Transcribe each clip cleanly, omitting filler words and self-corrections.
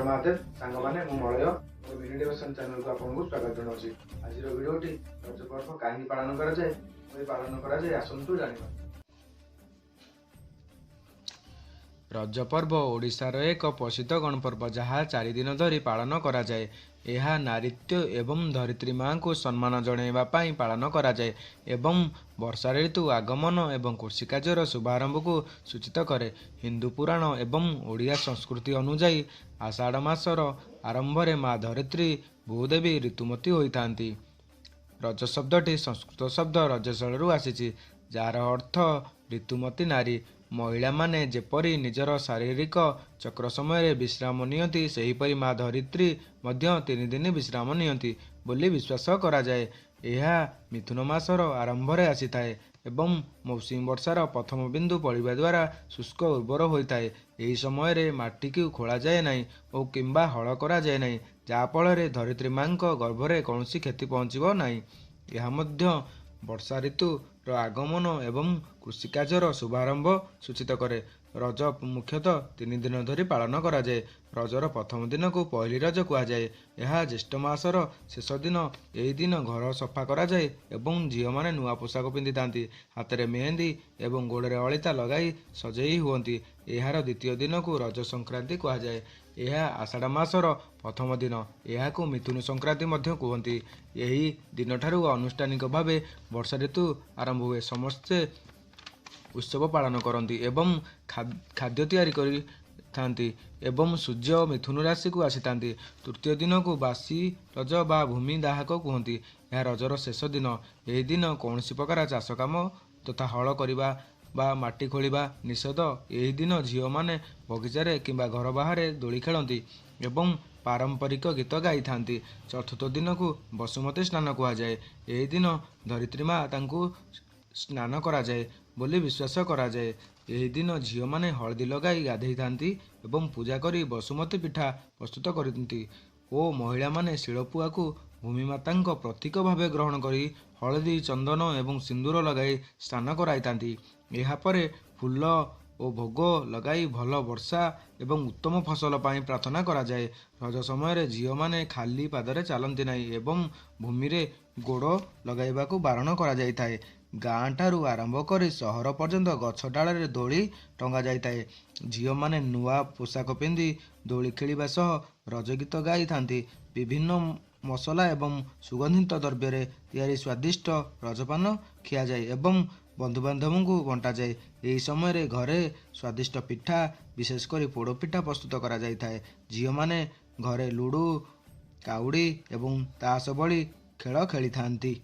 महादेव सांग मैंने Malay mini डेवोशन channel को आपको स्वागत जनाऊँ। आज भिडियोटी रज पर्व कहीं पालन कराए आसतु जाना। रज पर्व ओडिशार एक प्रसिद्ध गणपर्व जहाँ 4 दिन धरी पालन कराए। यह नारीत्व एवं धरित्री माँ को सम्मान जणाइवाई पालन कराए एवं वर्षा ऋतु आगमन एवं कृषि कार्यर शुभारंभ को सूचित करे। हिंदू पुराण एवं ओडिया संस्कृति अनुजाई आषाढ़ मासर आरंभ में माँ धरित्री भूदेवी ऋतुमती होती। रज शब्दटी संस्कृत शब्द रजस्वलू आसी जार अर्थ ऋतुमती नारी। महिला माने जेपरी निजर शारीरिक चक्र समय विश्राम नियंती सेहीपरि माँ धरित्री मध्य 3 दिन विश्राम नियंती बोली विश्वास कराए। यह मिथुन मासर आरंभ में आसी थाए एवं मौसुमी वर्षार प्रथम बिंदु पड़ा द्वारा शुष्क उर्वर होता है। यही समय माटी को खोल जाए ना और किंबा हल करा जाए ना, जहाँफल धरित्री माँ गर्भरे कौन क्षति पहुँचब ना। यह मध्य वर्षा ऋतुर आगमन एवं कृषि कार्यर शुभारंभ सूचित करे। रज मुख्यतः 3 दिन धरी पालन कराए। रजर प्रथम दिन को पहली रज कहुए। यह ज्येष्ठ मासर शेष दिन। यही दिन घर सफा कराए एवं झील मैंने नुआ पोशाक पिंधि था, हाथ में मेहंदी एवं गोड़े अलिता लगाई सजई हुंती। यार द्वितीय दिन को रज संक्रांति कहुए। यह आषाढ़ मासर प्रथम दिन। यह मिथुन संक्रांति कहते। यही दिन ठारू अनुष्ठानिक भाव वर्षा ऋतु आरंभ हुए। समस्ते उत्सव पालन करती एवं खाद्य तैयारी करी एवं सूर्य मिथुन राशि को आसी था। तृतीय दिन को बासी रज बा भूमि दाहक कहते। यह रजर शेष दिन। यही दिन कौन प्रकार चाष काम तथा हल करवा बा माटी खोलिबा निषेध। यही दिन झील माने बगीचारे किंबा घर बाहर दोली खेलती एवं पारंपरिक गीत गाई था। चतुर्थ दिन को बसुमती स्नान कहुए। यही दिन धरित्री माँ तांकु स्नान कराए बोली विश्वास कराए। यही दिन झील माने हलदी लगाई गाधई था एवं पूजा करी बसुमती पिठा प्रस्तुत करती और महिला माने शिलपुआ को भूमिमाता प्रतीक भाव ग्रहण करी हलदी चंदन एवं सिंदूर लगाई स्नान कराई था। यापर फूल और भोग लगाई भल वर्षा एवं उत्तम फसल पाई प्रार्थना कराए। रज समय झील माने खाली पादरे चलती नहीं एवं भूमि रे गोड़ लगाइबा को बारण करा जाय थाए। गाँ ठारू आरंभ कर सहर पर्यंत गछ डाल दोली टंगा जाए। झील माने नुआ पोशाक पिंधि दोली खेलिबा सह रज गीत गाई था। विभिन्न मसला एवं सुगंधित द्रव्य तैयारी स्वादिष्ट रजपान खिया जाए एवं बंधुबांधव को बंटा जाए। यही समय घरे स्वादिष्ट पिठा विशेषकर पोड़ पिठा प्रस्तुत करा जाय थाए। झील माने घरे लुडु काउड़ी एवं ताश भली खेल खेली थांती।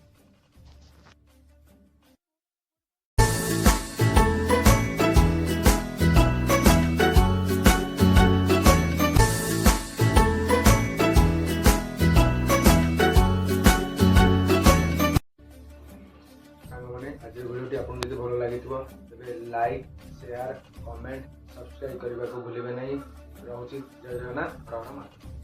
आज भिडियोटी आपको भल लगी तेज लाइक शेयर कमेंट सब्सक्राइब करने को भूलें नहीं। रहुची जय जगन्नाथ।